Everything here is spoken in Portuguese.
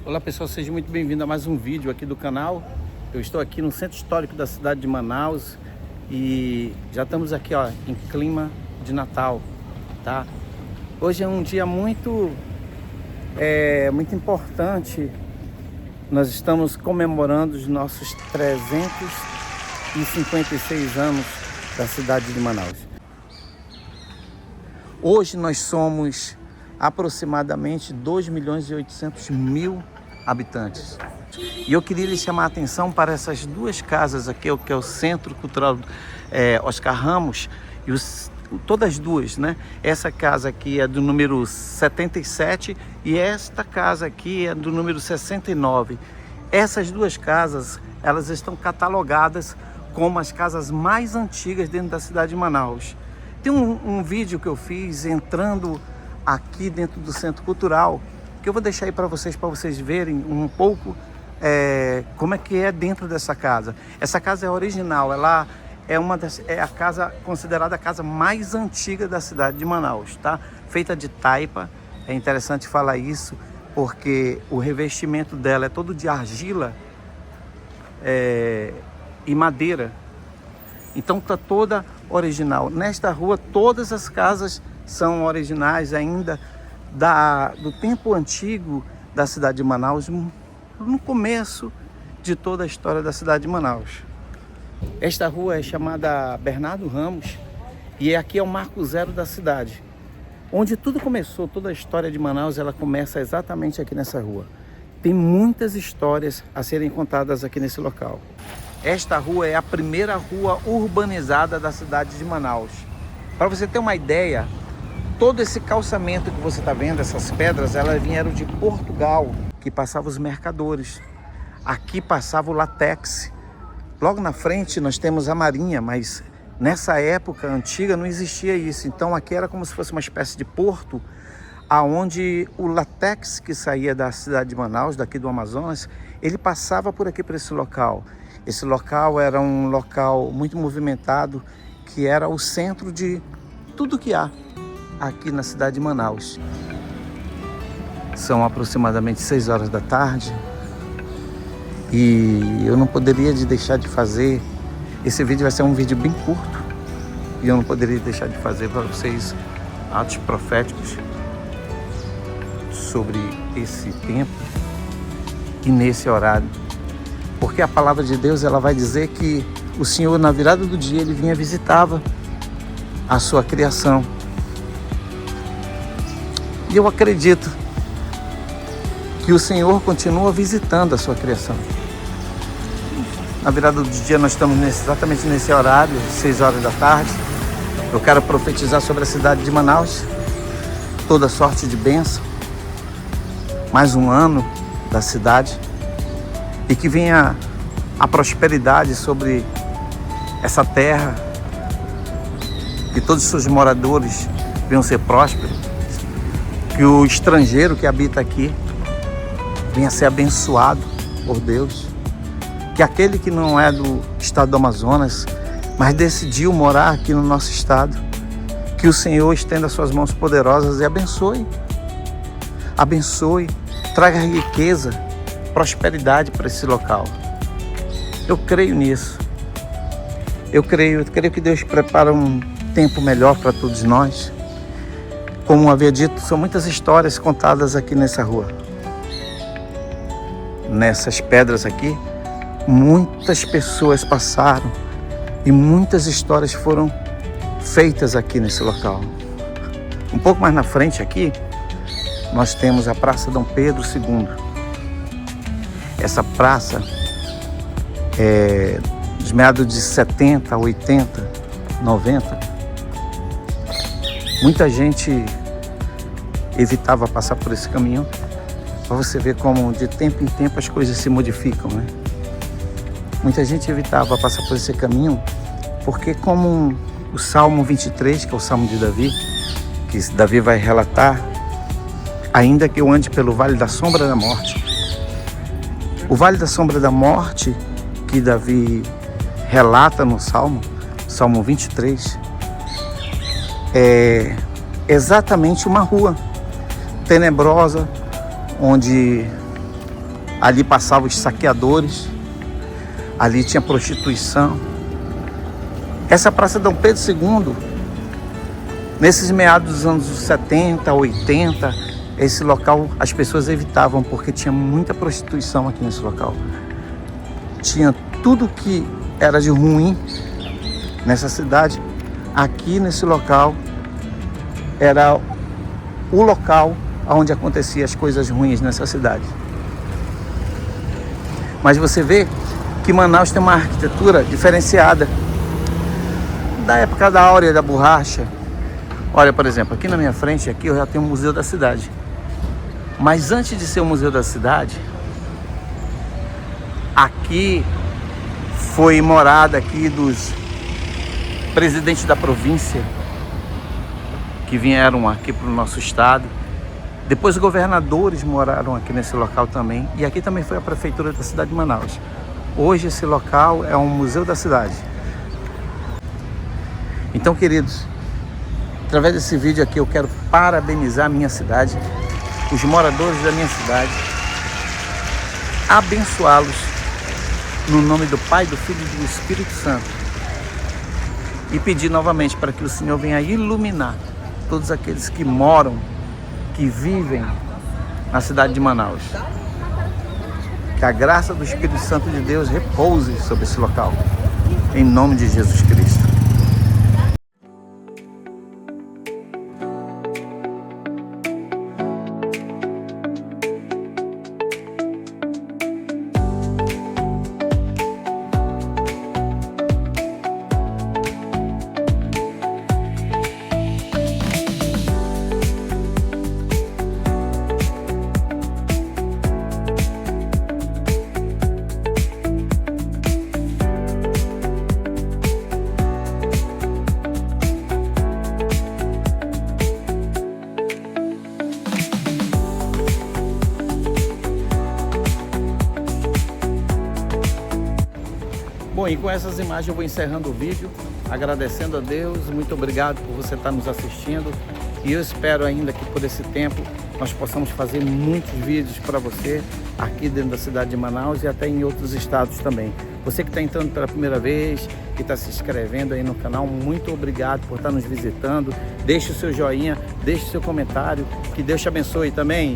Olá pessoal, seja muito bem-vindo a mais um vídeo aqui do canal. Eu estou aqui no centro histórico da cidade de Manaus e já estamos aqui em clima de Natal, tá? Hoje é um dia muito importante. Nós estamos comemorando os nossos 356 anos da cidade de Manaus. Hoje nós somos aproximadamente 2.800.000 habitantes. E eu queria lhe chamar a atenção para essas duas casas aqui, que é o Centro Cultural Oscar Ramos, e todas duas, né? Essa casa aqui é do número 77 e esta casa aqui é do número 69. Essas duas casas, elas estão catalogadas como as casas mais antigas dentro da cidade de Manaus. Tem um vídeo que eu fiz entrando aqui dentro do Centro Cultural, que eu vou deixar aí para vocês verem um pouco como é que é dentro dessa casa. Essa casa é original, ela é a casa considerada a casa mais antiga da cidade de Manaus, tá? Feita de taipa. É interessante falar isso porque o revestimento dela é todo de argila e madeira. Então tá toda original. Nesta rua todas as casas são originais ainda do tempo antigo da cidade de Manaus, no começo de toda a história da cidade de Manaus. Esta rua é chamada Bernardo Ramos e aqui é o marco zero da cidade. Onde tudo começou, toda a história de Manaus, ela começa exatamente aqui nessa rua. Tem muitas histórias a serem contadas aqui nesse local. Esta rua é a primeira rua urbanizada da cidade de Manaus. Para você ter uma ideia, todo esse calçamento que você está vendo, essas pedras, elas vieram de Portugal, que passavam os mercadores. Aqui passava o latex. Logo na frente nós temos a marinha, mas nessa época antiga não existia isso. Então aqui era como se fosse uma espécie de porto, aonde o latex que saía da cidade de Manaus, daqui do Amazonas, ele passava por aqui, por esse local. Esse local era um local muito movimentado, que era o centro de tudo que há aqui na cidade de Manaus. São aproximadamente 6 horas da tarde e eu não poderia deixar de fazer. Esse vídeo vai ser um vídeo bem curto e eu não poderia deixar de fazer para vocês atos proféticos sobre esse tempo e nesse horário, porque a palavra de Deus, ela vai dizer que o Senhor, na virada do dia, ele vinha, visitava a sua criação. E eu acredito que o Senhor continua visitando a sua criação. Na virada do dia nós estamos exatamente nesse horário, 6 horas da tarde. Eu quero profetizar sobre a cidade de Manaus, toda sorte de bênção, mais um ano da cidade, e que venha a prosperidade sobre essa terra, que todos os seus moradores venham ser prósperos, que o estrangeiro que habita aqui venha ser abençoado por Deus, que aquele que não é do estado do Amazonas, mas decidiu morar aqui no nosso estado, que o Senhor estenda suas mãos poderosas e abençoe, traga riqueza, prosperidade para esse local. Eu creio nisso. Eu creio que Deus prepara um tempo melhor para todos nós. Como havia dito, são muitas histórias contadas aqui nessa rua. Nessas pedras aqui, muitas pessoas passaram e muitas histórias foram feitas aqui nesse local. Um pouco mais na frente aqui, nós temos a Praça Dom Pedro II. Essa praça é dos meados de 70, 80, 90. Muita gente evitava passar por esse caminho, para você ver como de tempo em tempo as coisas se modificam, né? Muita gente evitava passar por esse caminho porque, como o Salmo 23, que é o Salmo de Davi, que Davi vai relatar, ainda que eu ande pelo vale da sombra da morte. O vale da sombra da morte que Davi relata no Salmo 23, é exatamente uma rua tenebrosa, onde Ali passavam os saqueadores, ali tinha prostituição. Essa Praça Dom Pedro II, nesses meados dos anos 70, 80, esse local as pessoas evitavam porque tinha muita prostituição aqui nesse local. Tinha tudo que era de ruim nessa cidade. Aqui nesse local era o local onde aconteciam as coisas ruins nessa cidade. Mas você vê que Manaus tem uma arquitetura diferenciada. Da época da Áurea da Borracha. Olha, por exemplo, aqui na minha frente, aqui eu já tenho o Museu da Cidade. Mas antes de ser o Museu da Cidade, aqui foi morada aqui dos presidentes da província que vieram aqui para o nosso estado. Depois governadores moraram aqui nesse local também. E aqui também foi a prefeitura da cidade de Manaus. Hoje esse local é um museu da cidade. Então, queridos, através desse vídeo aqui eu quero parabenizar a minha cidade, os moradores da minha cidade, abençoá-los no nome do Pai, do Filho e do Espírito Santo, e pedir novamente para que o Senhor venha iluminar todos aqueles que moram, que vivem na cidade de Manaus. Que a graça do Espírito Santo de Deus repouse sobre esse local, em nome de Jesus Cristo. Bom, e com essas imagens eu vou encerrando o vídeo, agradecendo a Deus, muito obrigado por você estar nos assistindo, e eu espero ainda que por esse tempo nós possamos fazer muitos vídeos para você aqui dentro da cidade de Manaus e até em outros estados também. Você que está entrando pela primeira vez, que está se inscrevendo aí no canal, muito obrigado por estar nos visitando. Deixe o seu joinha, deixe o seu comentário, que Deus te abençoe também.